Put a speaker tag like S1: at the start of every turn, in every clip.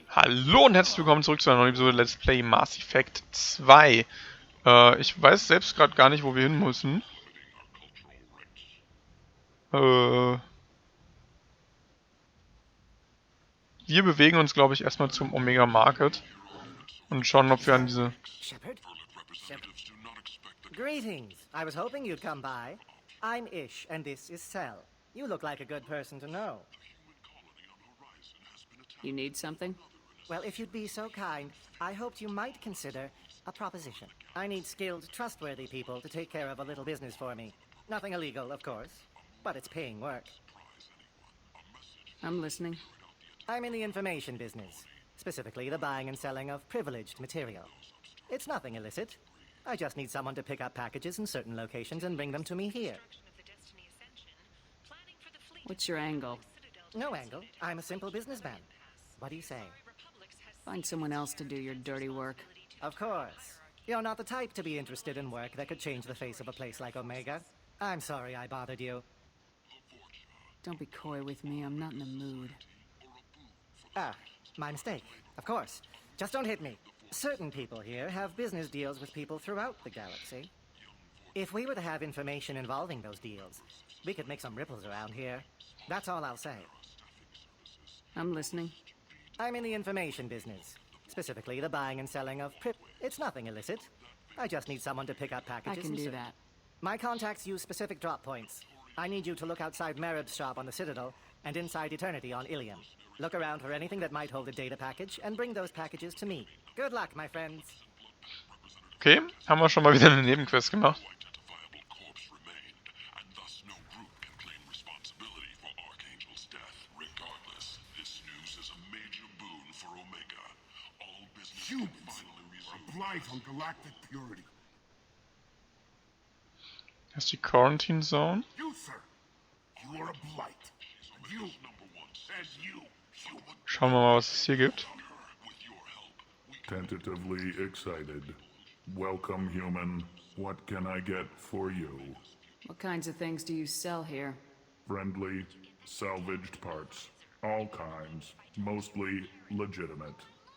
S1: Hallo und herzlich willkommen zurück zu einer neuen Episode Let's Play Mass Effect 2. Ich weiß selbst gerade gar nicht, wo wir hin müssen. Wir bewegen uns, glaube ich, erstmal zum Omega Market und schauen, ob wir an diese...
S2: Shepard? Greetings. I was hoping you'd come by. I'm Ish, and this is Cell. You look like a good person to know.
S3: You need something?
S2: Well, if you'd be so kind, I hoped you might consider a proposition. I need skilled, trustworthy people to take care of a little business for me. Nothing illegal, of course, but it's paying work.
S3: I'm listening.
S2: I'm in the information business, specifically the buying and selling of privileged material. It's nothing illicit. I just need someone to pick up packages in certain locations and bring them to me here.
S3: What's your angle?
S2: No angle. I'm a simple businessman. What do you say?
S3: Find someone else to do your dirty work.
S2: Of course. You're not the type to be interested in work that could change the face of a place like Omega. I'm sorry I bothered you.
S3: Don't be coy with me, I'm not in the mood.
S2: Ah, my mistake. Of course. Just don't hit me. Certain people here have business deals with people throughout the galaxy. If we were to have information involving those deals, we could make some ripples around here. That's all I'll say.
S3: I'm listening.
S2: I'm in the information business, specifically the buying and selling of It's nothing illicit. I just need someone to pick up packages.
S3: I can do that.
S2: My contacts use specific drop points. I need you to look outside Merib's shop on the Citadel and inside Eternity on Ilium. Look around for anything that might hold a data package and bring those packages to me. Good luck, my friends.
S1: Okay, haben wir schon mal wieder eine Nebenquest gemacht.
S4: Humans are blight on galactic purity.
S1: Das ist die Quarantine Zone.
S4: You, sir, you are a blight. And you,
S1: Schauen wir mal, was es hier gibt.
S5: Tentatively excited. Welcome, human. What can I get for you?
S3: What kinds of things do you sell here?
S5: Friendly, salvaged parts. All kinds. Mostly legitimate.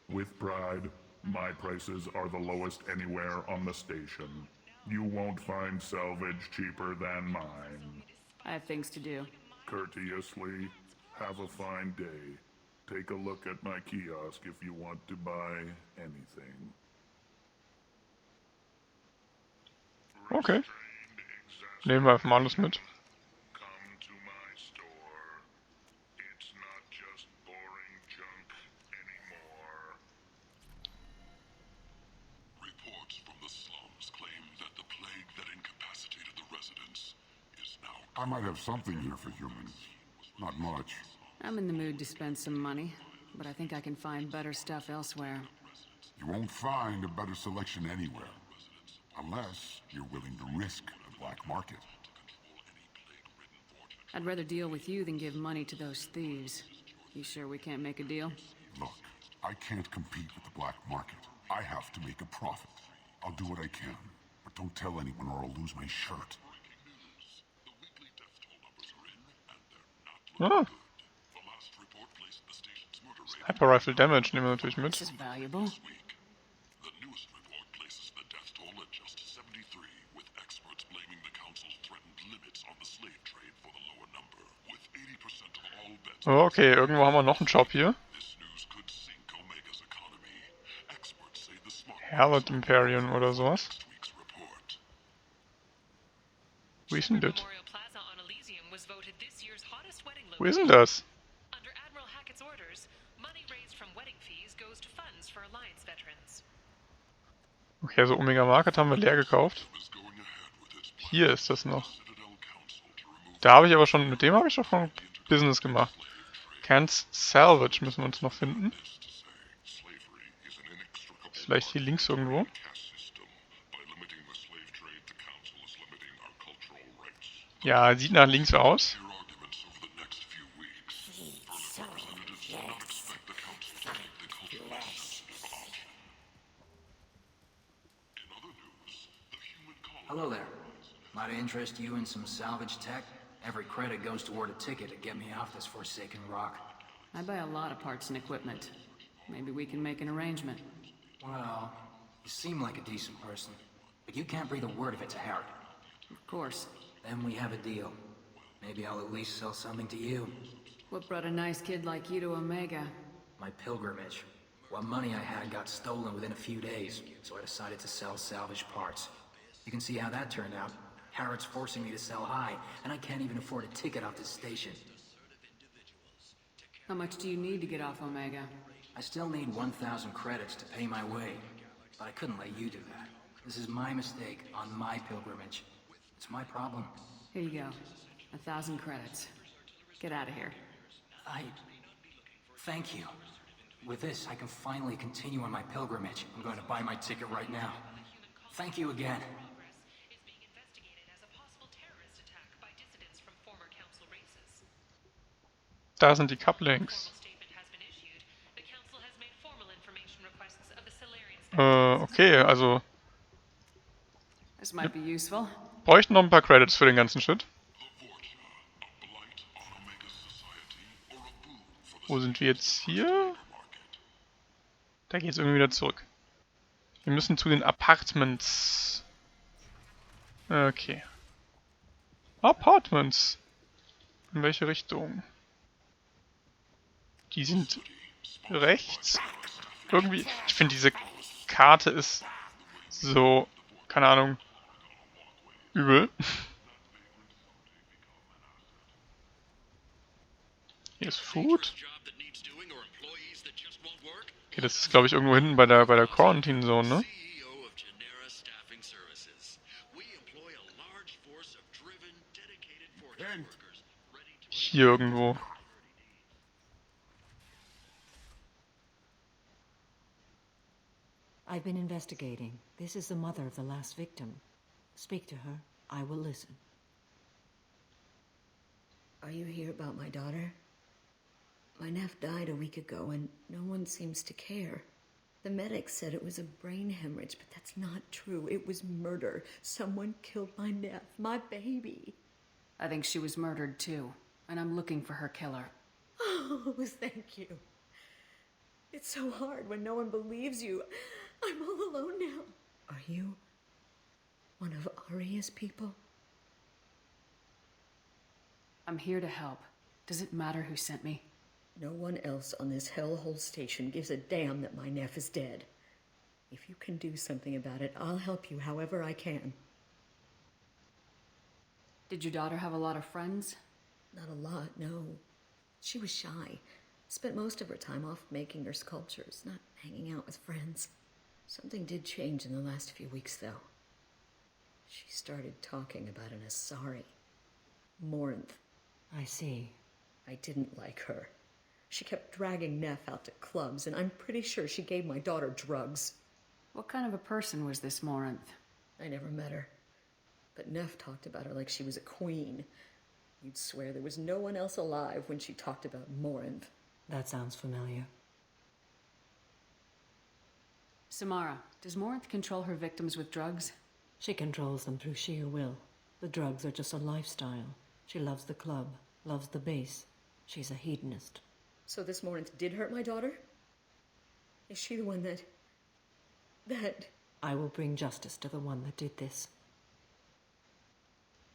S5: With pride, my prices are the lowest anywhere on the station. You won't find salvage cheaper than mine.
S3: I have things to do.
S5: Courteously, have a fine day. Take a look at my kiosk if you want to buy anything.
S1: Okay. Nehmen wir einfach mal alles mit.
S5: Come to my store. It's not just boring junk anymore.
S6: Reports from the slums claim that the plague that incapacitated the residents is now...
S4: I might have something here for humans. Not much.
S3: I'm in the mood to spend some money, but I think I can find better stuff elsewhere.
S4: You won't find a better selection anywhere. Unless you're willing to risk the black market.
S3: I'd rather deal with you than give money to those thieves. You sure we can't make a deal?
S4: Look, I can't compete with the black market. I have to make a profit. I'll do what I can, but don't tell anyone or I'll lose my shirt.
S1: Ah. Hyper Rifle Damage nehmen wir natürlich mit.
S3: This is valuable.
S6: The newest report places the death toll at just 73, with experts blaming the council's threatened limits on the slave trade for the lower number. With 80% of all beds...
S1: Okay, irgendwo haben wir noch einen Job hier.
S6: This news could sink Omega's economy. Experts say the smart...
S1: Herald Imperium oder sowas.
S6: week's report.
S1: Wo ist denn das?
S7: Memorial Plaza on Elysium was voted this year's hottest wedding
S1: Wo ist denn
S7: location.
S1: das?
S7: Under Admiral Hackett's orders, money raised from wedding fees goes to funds for Alliance veterans.
S1: Okay, also Omega Market haben wir leer gekauft. Hier ist das noch. Da habe ich aber schon, mit dem habe ich doch schon Business gemacht. Can't Salvage müssen wir uns noch finden. Vielleicht hier links irgendwo. Ja, sieht nach links aus.
S8: Hello there. Might interest you in some salvage tech? Every credit goes toward a ticket to get me off this forsaken rock.
S3: I buy a lot of parts and equipment. Maybe we can make an arrangement.
S8: Well, you seem like a decent person, but you can't breathe a word of it to Harry.
S3: Of course.
S8: Then we have a deal. Maybe I'll at least sell something to you.
S3: What brought a nice kid like you to Omega?
S8: My pilgrimage. What money I had got stolen within a few days, so I decided to sell salvage parts. You can see how that turned out. Harrod's forcing me to sell high, and I can't even afford a ticket off this station.
S3: How much do you need to get off Omega?
S8: I still need 1,000 credits to pay my way, but I couldn't let you do that. This is my mistake on my pilgrimage. It's my problem.
S3: Here you go. 1,000 credits. Get out of here.
S8: Thank you. With this, I can finally continue on my pilgrimage. I'm going to buy my ticket right now. Thank you again.
S7: Is being investigated as a possible terrorist attack by dissidents from former council races.
S1: Da sind die Couplings.
S7: Formal statement has been issued. The council has made formal information requests of the Solarian
S1: Okay, also
S3: This might be useful.
S1: bräuchten noch ein paar Credits für den ganzen Shit. Wo sind wir jetzt hier? Da geht's irgendwie wieder zurück. Wir müssen zu den Apartments. Okay. Apartments. In welche Richtung? Die sind rechts. Irgendwie, ich finde diese Karte ist so, keine Ahnung, übel. Hier ist Food. Okay, das ist glaube ich irgendwo hinten bei der Quarantine Zone, ne? Hier irgendwo.
S9: I've been investigating. This is the mother of the last victim. Speak to her. I will listen.
S10: Are you here about my daughter? My nephew died a week ago and no one seems to care. The medics said it was a brain hemorrhage, but that's not true. It was murder. Someone killed my nephew, my baby.
S3: I think she was murdered too, and I'm looking for her killer.
S10: Oh, thank you. It's so hard when no one believes you. I'm all alone now. Are you one of Aria's people?
S3: I'm here to help. Does it matter who sent me?
S10: No one else on this hellhole station gives a damn that my nephew is dead. If you can do something about it, I'll help you however I can.
S3: Did your daughter have a lot of friends?
S10: Not a lot, no. She was shy. Spent most of her time off making her sculptures, not hanging out with friends. Something did change in the last few weeks, though. She started talking about an Asari. Morinth.
S9: I see.
S10: I didn't like her. She kept dragging Neff out to clubs, and I'm pretty sure she gave my daughter drugs.
S3: What kind of a person was this Morinth?
S10: I never met her. But Neff talked about her like she was a queen. You'd swear there was no one else alive when she talked about Morinth.
S9: That sounds familiar.
S3: Samara, does Morinth control her victims with drugs?
S9: She controls them through sheer will. The drugs are just a lifestyle. She loves the club, loves the base. She's a hedonist.
S10: So this Morinth did hurt my daughter? Is she the one that...
S9: I will bring justice to the one that did this.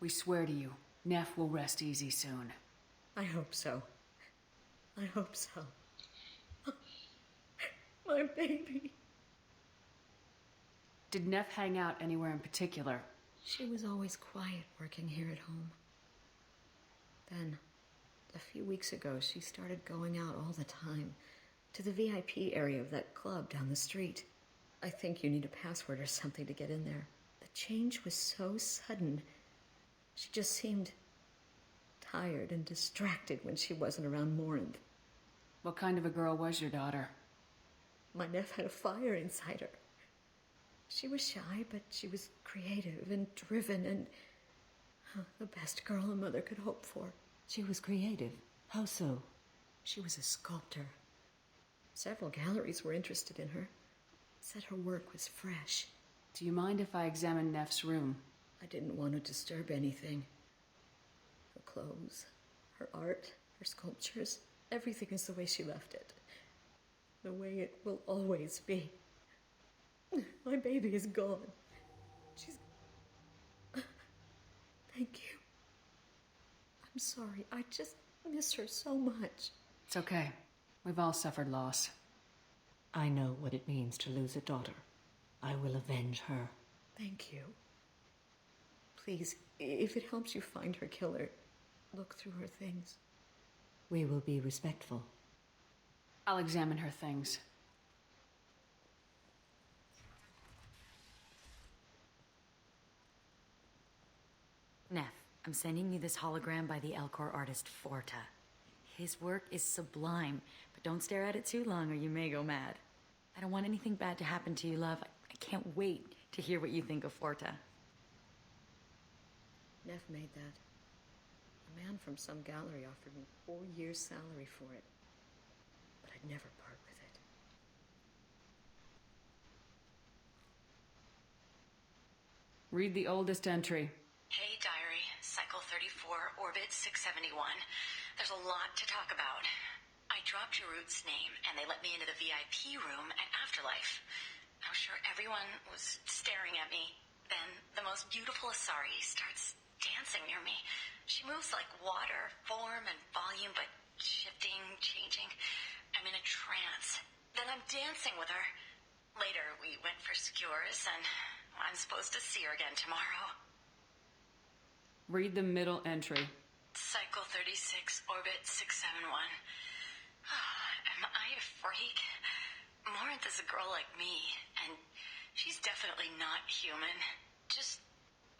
S3: We swear to you, Neff will rest easy soon.
S10: I hope so. I hope so. My baby.
S3: Did Neff hang out anywhere in particular?
S10: She was always quiet working here at home. Then, a few weeks ago, she started going out all the time to the VIP area of that club down the street. I think you need a password or something to get in there. The change was so sudden. She just seemed tired and distracted when she wasn't around Morinth.
S3: What kind of a girl was your daughter?
S10: My nephew had a fire inside her. She was shy, but she was creative and driven and the best girl a mother could hope for.
S9: She was creative. How so?
S10: She was a sculptor. Several galleries were interested in her. Said her work was fresh.
S3: Do you mind if I examine Neff's room?
S10: I didn't want to disturb anything. Her clothes, her art, her sculptures, Everything is the way she left it. The way it will always be. My baby is gone. She's... Thank you. I'm sorry. I just miss her so much.
S3: It's okay. We've all suffered loss.
S9: I know what it means to lose a daughter. I will avenge her.
S10: Thank you. Please, if it helps you find her killer, look through her things.
S9: We will be respectful.
S3: I'll examine her things.
S11: Neff, I'm sending you this hologram by the Elcor artist Forta. His work is sublime, but don't stare at it too long or you may go mad. I don't want anything bad to happen to you, love. I can't wait to hear what you think of Forta.
S10: Neff made that. A man from some gallery offered me 4 years' salary for it. But I'd never part with it.
S3: Read the oldest entry.
S11: Hey, diary. Cycle 34, orbit 671. There's a lot to talk about. I dropped Jarut's name, and they let me into the VIP room at Afterlife. I was sure everyone was staring at me. Then the most beautiful Asari starts dancing near me. She moves like water, form and volume, but shifting, changing. I'm in a trance. Then I'm dancing with her. Later, we went for skewers, and I'm supposed to see her again tomorrow.
S3: Read the middle entry.
S11: Cycle 36, orbit 671. Am I a freak? Morinth is a girl like me, and she's definitely not human. Just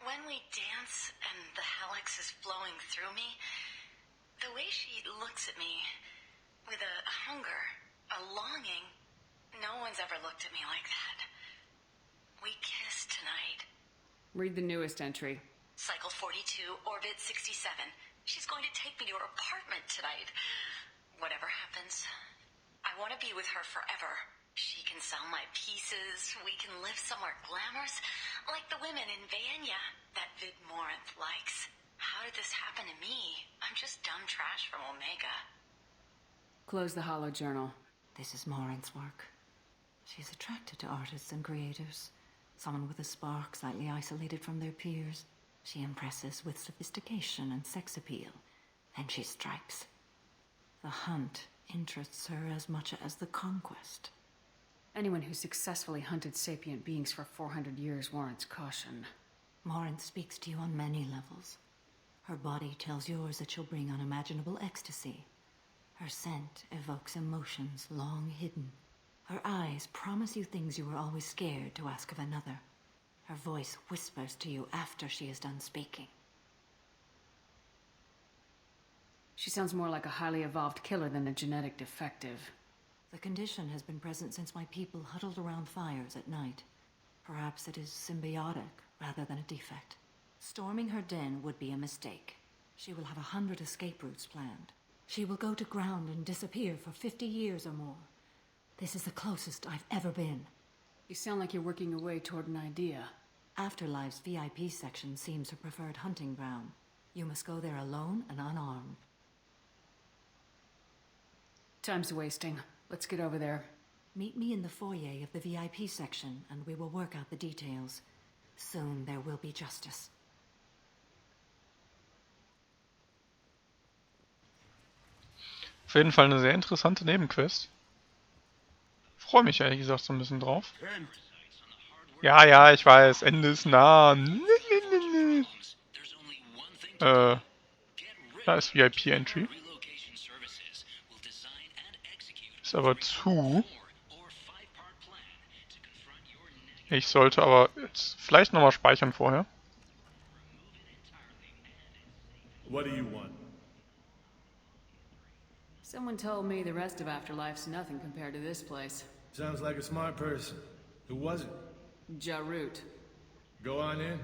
S11: when we dance and the helix is flowing through me, the way she looks at me with a hunger, a longing, no one's ever looked at me like that. We kissed tonight.
S3: Read the newest entry.
S11: Cycle 42, orbit 67. She's going to take me to her apartment tonight. Whatever happens, I want to be with her forever. She can sell my pieces. We can live somewhere glamorous, like the women in Vanya that Vid Morinth likes. How did this happen to me? I'm just dumb trash from Omega.
S3: Close the hollow journal.
S9: This is Morinth's work. She's attracted to artists and creators. Someone with a spark, slightly isolated from their peers. She impresses with sophistication and sex appeal. Then she strikes. The hunt interests her as much as the conquest.
S3: Anyone who successfully hunted sapient beings for 400 years warrants caution.
S9: Morinth speaks to you on many levels. Her body tells yours that she'll bring unimaginable ecstasy. Her scent evokes emotions long hidden. Her eyes promise you things you were always scared to ask of another. Her voice whispers to you after she is done speaking.
S3: She sounds more like a highly evolved killer than a genetic defective.
S9: The condition has been present since my people huddled around fires at night. Perhaps it is symbiotic rather than a defect. Storming her den would be a mistake. She will have 100 escape routes planned. She will go to ground and disappear for 50 years or more. This is the closest I've ever been.
S3: You sound like you're working your way toward an idea.
S9: Afterlife's VIP section seems her preferred hunting ground. You must go there alone and unarmed.
S3: Time's wasting. Let's get over there.
S9: Meet me in the foyer of the VIP section and we will work out the details. Soon there will be justice.
S1: Auf jeden Fall eine sehr interessante Nebenquest. Freue mich ehrlich gesagt so ein bisschen drauf. Ja, ja, ich weiß, Ende ist nah. Da ist VIP-Entry. Ist aber zu. Ich sollte aber jetzt vielleicht nochmal speichern vorher.
S12: What do you want?
S3: Someone told me the rest of Afterlife's nothing compared to this place.
S12: Sounds like a smart person. Who was it?
S3: Jarut.
S12: Go on in.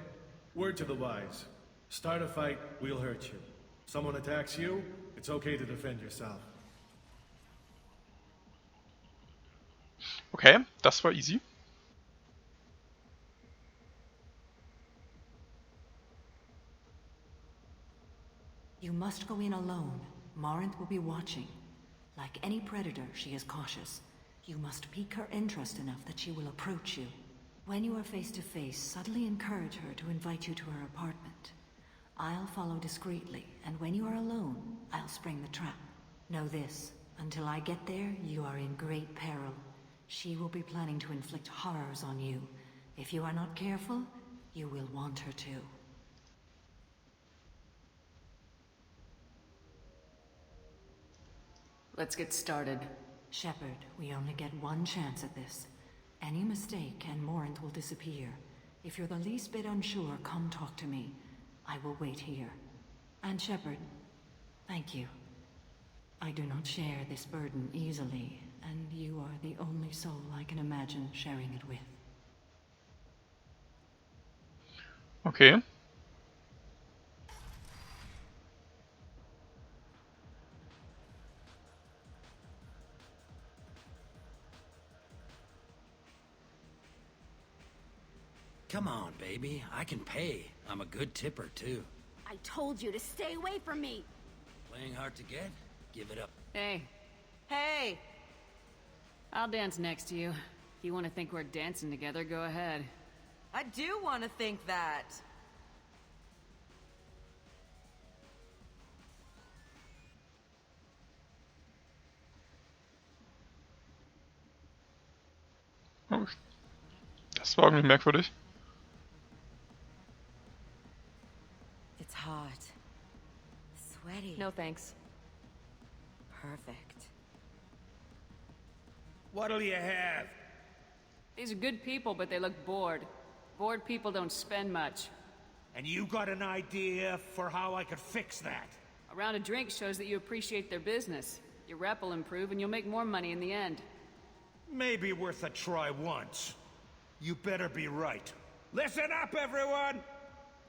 S12: Word to the wise. Start a fight, we'll hurt you. Someone attacks you, it's okay to defend yourself.
S1: Okay, das war easy.
S9: You must go in alone. Morinth will be watching. Like any predator, she is cautious. You must pique her interest enough that she will approach you. When you are face to face, subtly encourage her to invite you to her apartment. I'll follow discreetly, and when you are alone, I'll spring the trap. Know this, until I get there, you are in great peril. She will be planning to inflict horrors on you. If you are not careful, you will want her to.
S3: Let's get started.
S9: Shepard, we only get one chance at this. Any mistake and Morant will disappear. If you're the least bit unsure, come talk to me. I will wait here. And Shepard, thank you. I do not share this burden easily, and you are the only soul I can imagine sharing it with.
S1: Okay.
S13: Come on, baby. I can pay. I'm a good tipper, too.
S14: I told you to stay away from me!
S13: Playing hard to get? Give it up.
S3: Hey.
S14: Hey!
S3: I'll dance next to you. If you want to think we're dancing together, go ahead.
S14: I do want to think that.
S1: Oh, das war irgendwie merkwürdig.
S14: It's hot. Sweaty.
S3: No thanks.
S14: Perfect.
S12: What'll you have?
S3: These are good people, but they look bored. Bored people don't spend much.
S12: And you got an idea for how I could fix that?
S3: A round of drinks shows that you appreciate their business. Your rep will improve and you'll make more money in the end.
S12: Maybe worth a try once. You better be right. Listen up, everyone!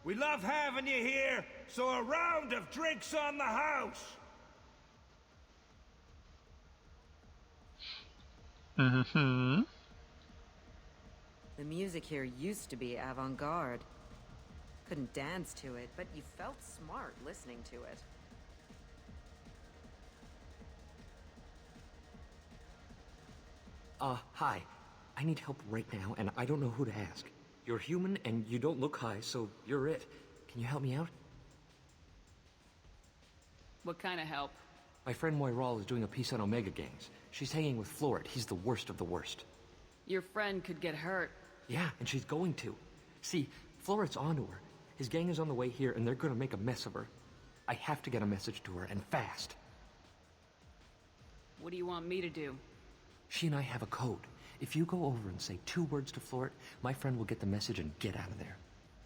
S12: We love having you here, so a round of drinks on the house!
S1: Mm-hmm.
S14: The music here used to be avant-garde. Couldn't dance to it, but you felt smart listening to it.
S15: Hi. I need help right now, and I don't know who to ask. You're human, and you don't look high, so you're it. Can you help me out?
S3: What kind of help?
S15: My friend Morelle is doing a piece on Omega gangs. She's hanging with Florid. He's the worst of the worst.
S3: Your friend could get hurt.
S15: Yeah, and she's going to. See, Florid's onto her. His gang is on the way here, and they're gonna make a mess of her. I have to get a message to her, and fast.
S3: What do you want me to do?
S15: She and I have a code. If you go over and say 2 words to Florid, my friend will get the message and get out of there.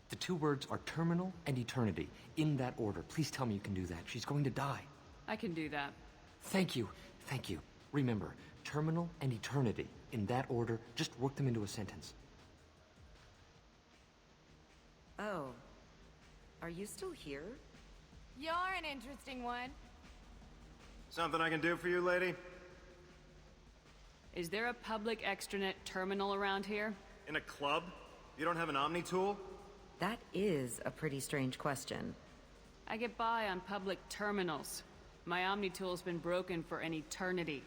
S15: The 2 words are terminal and eternity, in that order. Please tell me you can do that. She's going to die.
S3: I can do that.
S15: Thank you. Thank you. Remember, terminal and eternity, in that order. Just work them into a sentence.
S14: Oh. Are you still here?
S16: You're an interesting one.
S17: Something I can do for you, lady?
S3: Is there a public extranet terminal around here?
S17: In a club? You don't have an Omni tool?
S14: That is a pretty strange question.
S3: I get by on public terminals. My Omni tool's been broken for an eternity.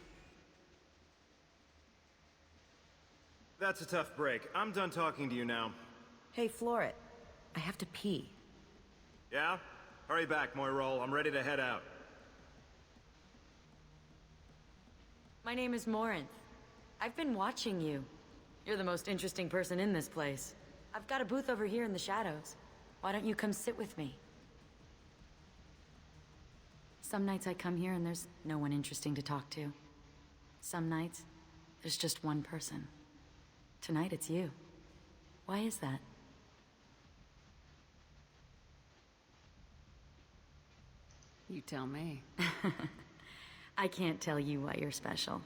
S17: That's a tough break. I'm done talking to you now.
S14: Hey, Florid. I have to pee.
S17: Yeah? Hurry back, Morelle. I'm ready to head out.
S10: My name is Morinth. I've been watching you. You're the most interesting person in this place. I've got a booth over here in the shadows. Why don't you come sit with me? Some nights I come here and there's no one interesting to talk to. Some nights, there's just one person. Tonight it's you. Why is that?
S3: You tell me.
S10: I can't tell you why you're special.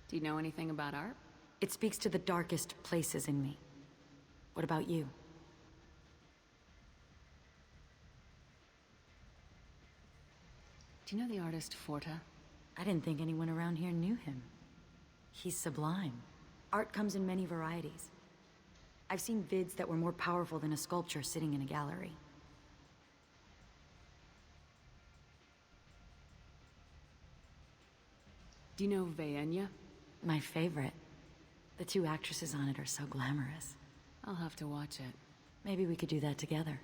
S3: Do you know anything about art?
S10: It speaks to the darkest places in me. What about you?
S3: Do you know the artist Forta?
S10: I didn't think anyone around here knew him. He's sublime. Art comes in many varieties. I've seen vids that were more powerful than a sculpture sitting in a gallery.
S3: Do you know Vayenya?
S9: My favorite. The two actresses on it are so glamorous.
S3: I'll have to watch it.
S9: Maybe we could do that together.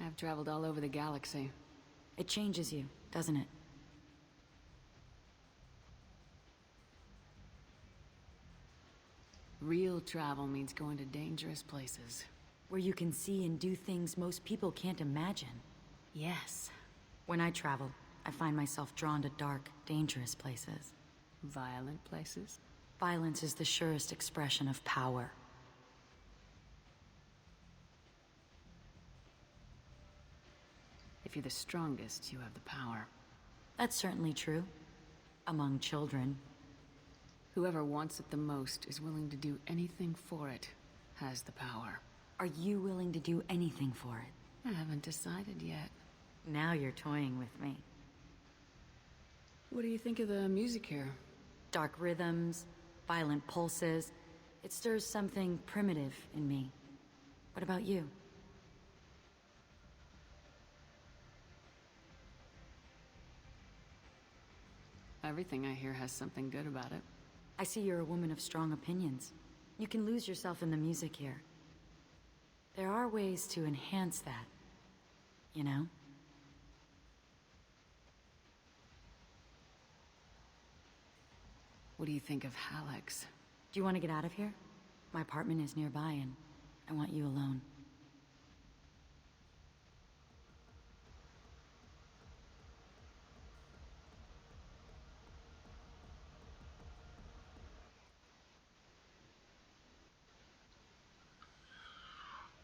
S3: I've traveled all over the galaxy.
S9: It changes you, doesn't it?
S3: Real travel means going to dangerous places.
S9: Where you can see and do things most people can't imagine.
S3: Yes.
S9: When I travel, I find myself drawn to dark, dangerous places.
S3: Violent places?
S9: Violence is the surest expression of power.
S3: If you're the strongest, you have the power.
S9: That's certainly true. Among children.
S3: Whoever wants it the most is willing to do anything for it, has the power.
S9: Are you willing to do anything for it?
S3: I haven't decided yet.
S9: Now you're toying with me.
S3: What do you think of the music here?
S9: Dark rhythms, violent pulses. It stirs something primitive in me. What about you?
S3: Everything I hear has something good about it.
S9: I see you're a woman of strong opinions. You can lose yourself in the music here. There are ways to enhance that, you know?
S3: What do you think of Hallex?
S9: Do you want to get out of here? My apartment is nearby and I want you alone.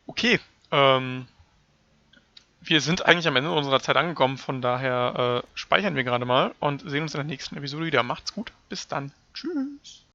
S1: Okay, wir sind eigentlich am Ende unserer Zeit angekommen, von daher speichern wir gerade mal und sehen uns in der nächsten Episode wieder. Macht's gut, bis dann. Tschüss.